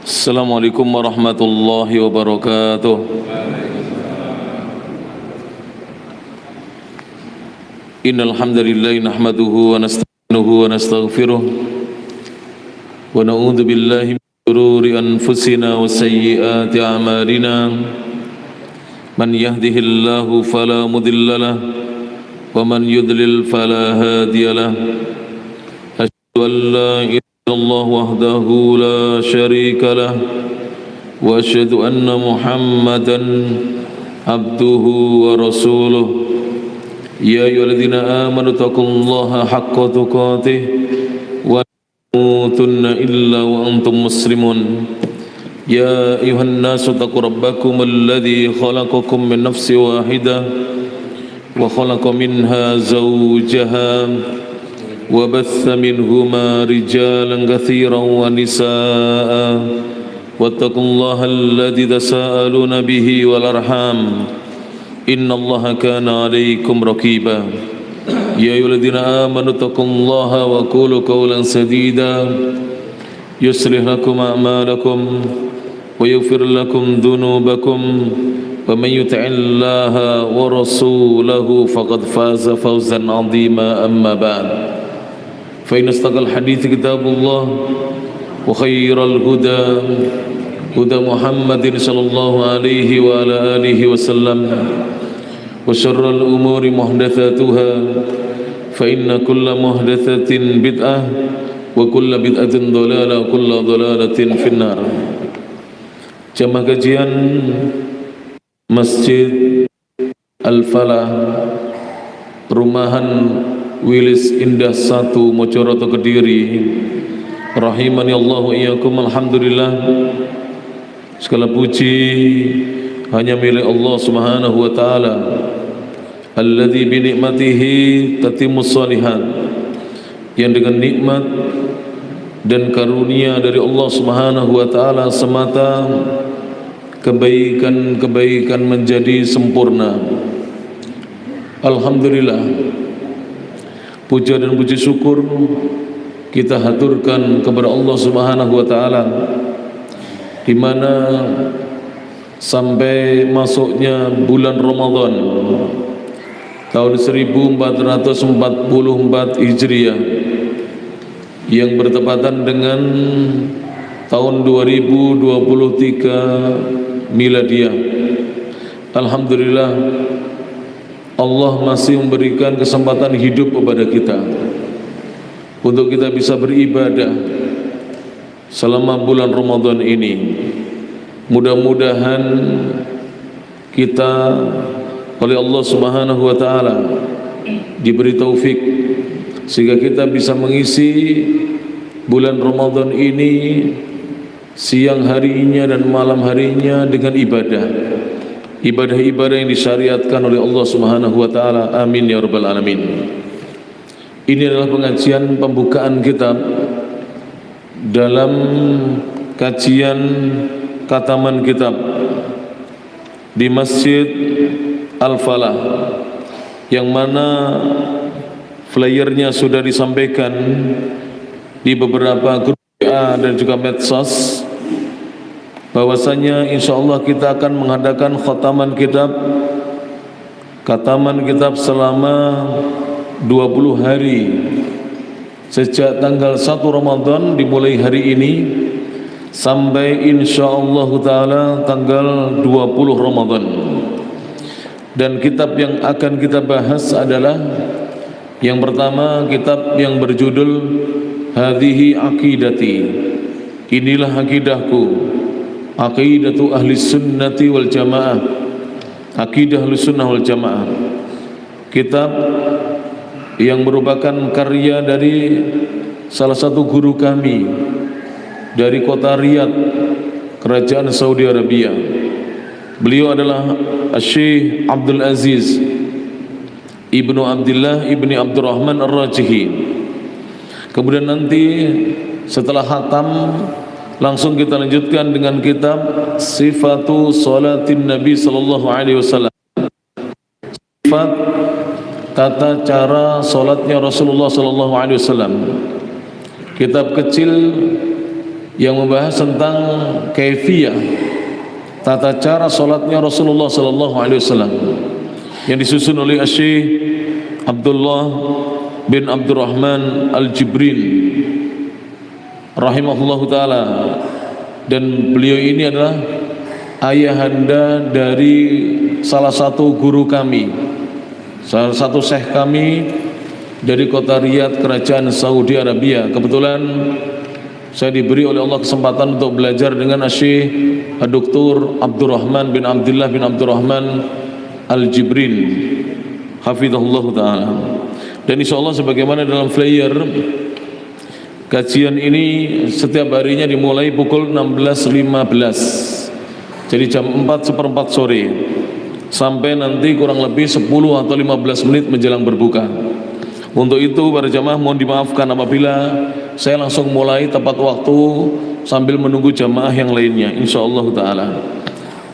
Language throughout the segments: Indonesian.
Assalamualaikum warahmatullahi wabarakatuh. Innal hamdalillah nahmaduhu wa nasta'inuhu wa nastaghfiruh wa na'udzu billahi min shururi anfusina wa sayyiati a'malina. Man yahdihillahu fala mudilla lahu wa man yudlil fala hadiya lahu. Asyhadu an la ilaha illallah wahdahu la syarika lah wa asyhadu anna Muhammadan abduhu wa rasuluh. Ya ayyuhalladzina amanu taqullaha haqqa tuqatih wa la tamutunna illa wa antum muslimun. Ya ayyuhan nasu taqu rabbakum alladzi khalaqakum min nafsin wahidah wa khalaqa minha zawjaha وبث منهما رجالا كثيرا ونساء واتقوا الله الذي تساءلون به والأرحام إن الله كان عليكم رقيبا يا أيها الذين آمنوا اتقوا الله وقولوا قولا سديدا يصلح لكم أعمالكم ويغفر لكم ذنوبكم ومن يطع الله ورسوله فقد فاز فوزا عظيما أما بعد فإن أصدق الحديث كتاب الله وخير الهدى هدى محمد صلى الله عليه وعلى آله وسلم وشر الأمور محدثاتها فإن كل محدثة بدعة وكل بدعة ضلالة وكل ضلالة في النار. Jamaah kajian Masjid Al-Falah Perumahan Wilis Indah 1 Mojoroto Kediri, rahimani Allahu iyyakum. Alhamdulillah, segala puji hanya milik Allah Subhanahu wa taala, alladzi bi nikmatihi tatimmus shalihat, yang dengan nikmat dan karunia dari Allah Subhanahu wa taala semata kebaikan-kebaikan menjadi sempurna. Alhamdulillah, puja dan puji syukur kita haturkan kepada Allah Subhanahu wa taala, di mana sampai masuknya bulan Ramadan tahun 1444 Hijriah yang bertepatan dengan tahun 2023 Miladiah. Alhamdulillah, Allah masih memberikan kesempatan hidup kepada kita untuk kita bisa beribadah selama bulan Ramadan ini. Mudah-mudahan kita oleh Allah Subhanahu wa taala diberi taufik sehingga kita bisa mengisi bulan Ramadan ini siang harinya dan malam harinya dengan ibadah-ibadah yang disyariatkan oleh Allah Subhanahu wa taala. Amin ya rabbal alamin. Ini adalah pengajian pembukaan kitab dalam kajian khataman kitab di Masjid Al-Falah, yang mana flyernya sudah disampaikan di beberapa grup WA dan juga medsos, bahwasanya insyaallah kita akan mengadakan khataman kitab selama 20 hari sejak tanggal 1 Ramadan dimulai hari ini sampai insyaallah taala tanggal 20 Ramadan. Dan kitab yang akan kita bahas adalah yang pertama, kitab yang berjudul Hadhihi Aqidati, inilah akidahku, aqidatu ahli sunnati wal jamaah, akidah ahli sunnah wal jamaah. Kitab yang merupakan karya dari salah satu guru kami dari kota Riyadh, kerajaan Saudi Arabia. Beliau adalah Syekh Abdul Aziz Ibnu Abdullah Ibni Abdurrahman Ar-Rajihi. Kemudian nanti setelah khatam langsung kita lanjutkan dengan kitab Sifatu Salatin Nabi Sallallahu Alaihi Wasallam, sifat tata cara salatnya Rasulullah Sallallahu Alaihi Wasallam. Kitab kecil yang membahas tentang kaifiyah, tata cara salatnya Rasulullah sallallahu alaihi wasallam, yang disusun oleh Syekh Abdullah bin Abdurrahman Al-Jibrin rahimahullahu taala, dan beliau ini adalah ayahanda dari salah satu guru kami, salah satu syekh kami dari kota Riyadh, kerajaan Saudi Arabia. Kebetulan saya diberi oleh Allah kesempatan untuk belajar dengan Syekh Dr. Abdurrahman bin Abdullah bin Abdurrahman Al-Jibrin hafizahullah ta'ala. Dan insyaallah sebagaimana dalam flyer, kajian ini setiap harinya dimulai pukul 16.15, jadi jam 4:15 sore sampai nanti kurang lebih 10 atau 15 menit menjelang berbuka. Untuk itu para jamaah mohon dimaafkan apabila saya langsung mulai tepat waktu sambil menunggu jamaah yang lainnya, insyaallah taala.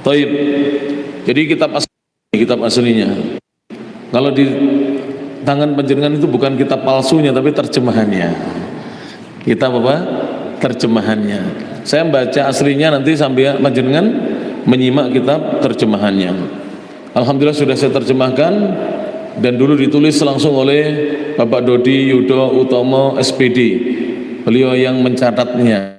Taib. Jadi kitab aslinya. Kalau di tangan panjenengan itu bukan kitab palsunya tapi terjemahannya. Kitab apa? Terjemahannya. Saya baca aslinya, nanti sambil panjenengan menyimak kitab terjemahannya. Alhamdulillah sudah saya terjemahkan, dan dulu ditulis langsung oleh Bapak Dodi Yudo Utomo SPD. Beliau yang mencatatnya.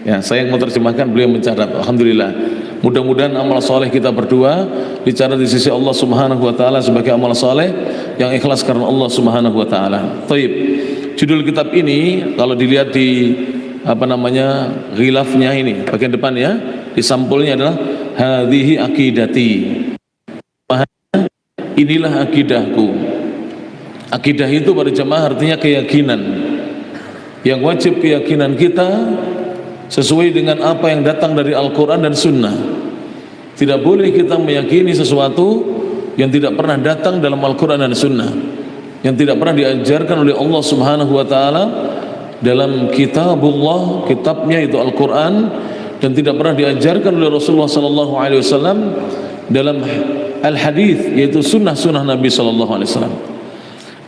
Ya, saya yang mau terjemahkan, beliau mencatat. Alhamdulillah. Mudah-mudahan amal soleh kita berdua dicatat di sisi Allah Subhanahu wa taala sebagai amal soleh yang ikhlas karena Allah Subhanahu wa taala. Taib. Judul kitab ini kalau dilihat di ghilafnya ini bagian depan ya, di sampulnya adalah hadhihi akidati. Inilah akidahku. Akidah itu pada jamaah artinya keyakinan. Yang wajib keyakinan kita sesuai dengan apa yang datang dari Al-Quran dan Sunnah. Tidak boleh kita meyakini sesuatu yang tidak pernah datang dalam Al-Quran dan Sunnah, yang tidak pernah diajarkan oleh Allah Subhanahu wa taala dalam kitabullah, kitabnya itu Al-Quran, dan tidak pernah diajarkan oleh Rasulullah sallallahu alaihi wasallam dalam al-hadis, yaitu sunnah-sunnah Nabi sallallahu alaihi wasallam.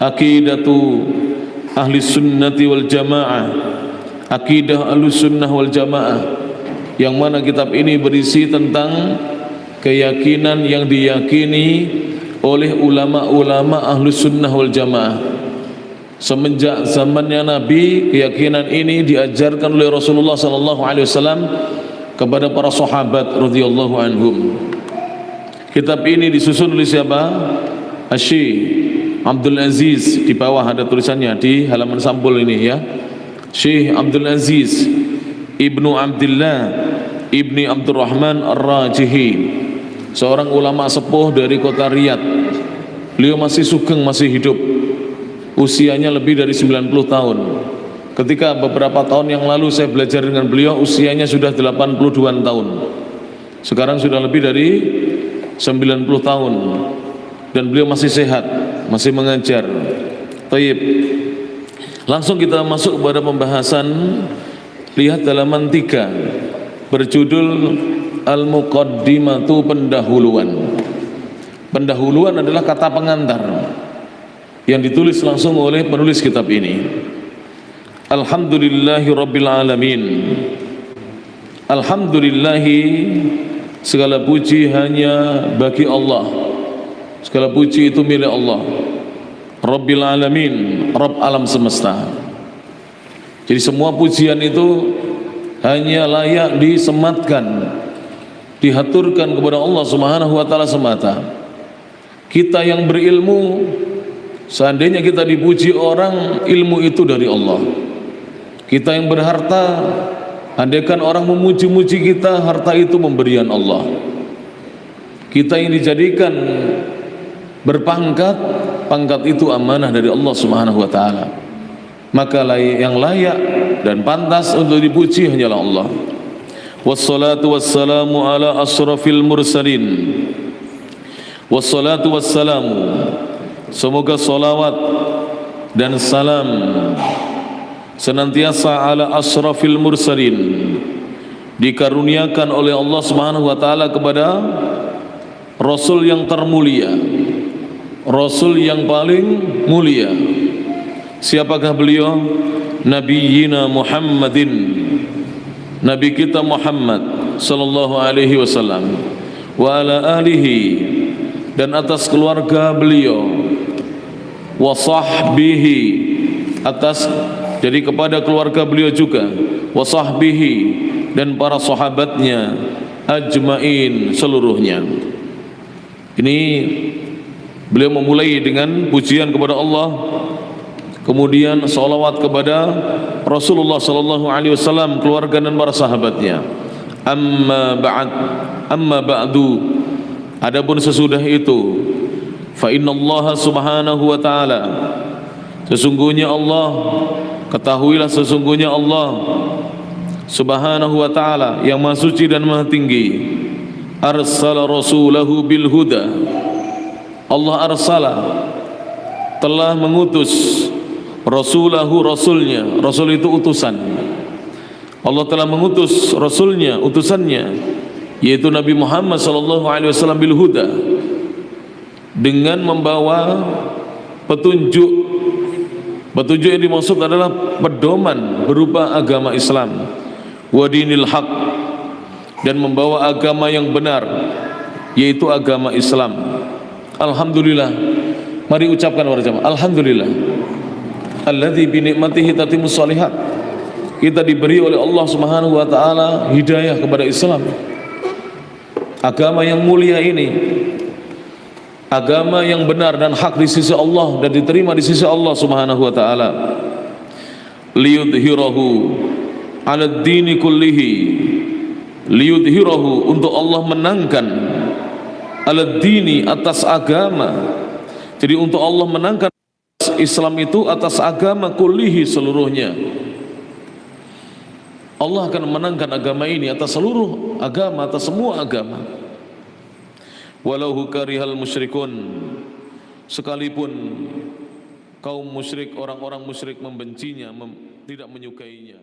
Aqidatu ahli sunnati wal jamaah, akidah ahli sunnah wal jamaah, yang mana kitab ini berisi tentang keyakinan yang diyakini oleh ulama-ulama ahli sunnah wal jamaah. Semenjak zamannya Nabi, keyakinan ini diajarkan oleh Rasulullah sallallahu alaihi wasallam kepada para sahabat radhiyallahu anhum. Kitab ini disusun oleh siapa? Syekh Abdul Aziz, di bawah ada tulisannya di halaman sampul ini ya. Syekh Abdul Aziz Ibnu Abdullah Ibni Abdurrahman Ar-Rajihi, seorang ulama sepuh dari kota Riyadh. Beliau masih sugeng, masih hidup. Usianya lebih dari 90 tahun. Ketika beberapa tahun yang lalu saya belajar dengan beliau, usianya sudah 82 tahun. Sekarang sudah lebih dari 90 tahun, dan beliau masih sehat, masih mengajar. Taib. Langsung kita masuk kepada pembahasan. Lihat halaman 3 berjudul Al-Muqaddimatu, pendahuluan. Pendahuluan adalah kata pengantar yang ditulis langsung oleh penulis kitab ini. Alhamdulillahi Rabbil Alamin. Alhamdulillahi, segala puji hanya bagi Allah. Segala puji itu milik Allah. Rabbil Alamin, Rabb alam semesta. Jadi semua pujian itu hanya layak disematkan, dihaturkan kepada Allah Subhanahu wa taala semata. Kita yang berilmu, seandainya kita dipuji orang, ilmu itu dari Allah. Kita yang berharta, andaikan orang memuji-muji kita, harta itu pemberian Allah. Kita yang dijadikan berpangkat, pangkat itu amanah dari Allah Subhanahu wa taala. Maka yang layak dan pantas untuk dipuji hanyalah Allah. Wassalatu wassalamu ala asrafil mursalin. Wassalatu wassalamu, semoga salawat dan salam senantiasa ala asrafil mursalin, dikaruniakan oleh Allah Subhanahu wa taala kepada Rasul yang termulia, Rasul yang paling mulia. Siapakah beliau? Nabiyina Muhammadin Nabi kita Muhammad sallallahu alaihi wasallam wa ala alihi, dan atas keluarga beliau, wa sahbihi, atas, jadi kepada keluarga beliau juga, wa sahbihi, dan para sahabatnya, ajmain, seluruhnya. Ini beliau memulai dengan pujian kepada Allah, kemudian salawat kepada Rasulullah sallallahu alaihi wasallam, keluarga dan para sahabatnya. Amma ba'du, adapun sesudah itu, fa innallaha subhanahu wa ta'ala, sesungguhnya Allah, ketahuilah sesungguhnya Allah subhanahu wa ta'ala yang maha suci dan maha tinggi, arsala rasulahu bil huda, Allah arsala, telah mengutus, rasulahu, rasulnya, rasul itu utusan, Allah telah mengutus rasulnya, utusannya, yaitu Nabi Muhammad sallallahu alaihi wasallam, bil huda, dengan membawa petunjuk. Petunjuk yang dimaksud adalah pedoman berupa agama Islam, wa dinil haq, dan membawa agama yang benar, yaitu agama Islam. Alhamdulillah, mari ucapkan para jamaah, alhamdulillah alladzi bi ni'matihi tatimmus shalihat. Kita diberi oleh Allah Subhanahu wa taala hidayah kepada Islam, agama yang mulia ini, agama yang benar dan hak di sisi Allah dan diterima di sisi Allah Subhanahu wa taala. Liyudhhirahu 'ala ad-dini kullihi, liyudhhirahu, untuk Allah menangkan, 'ala ad-dini, atas agama. Jadi untuk Allah menangkan Islam itu atas agama kullihi, seluruhnya. Allah akan menangkan agama ini atas seluruh agama, atas semua agama. Walau karihal musyrikun, sekalipun kaum musyrik, orang-orang musyrik membencinya, tidak menyukainya.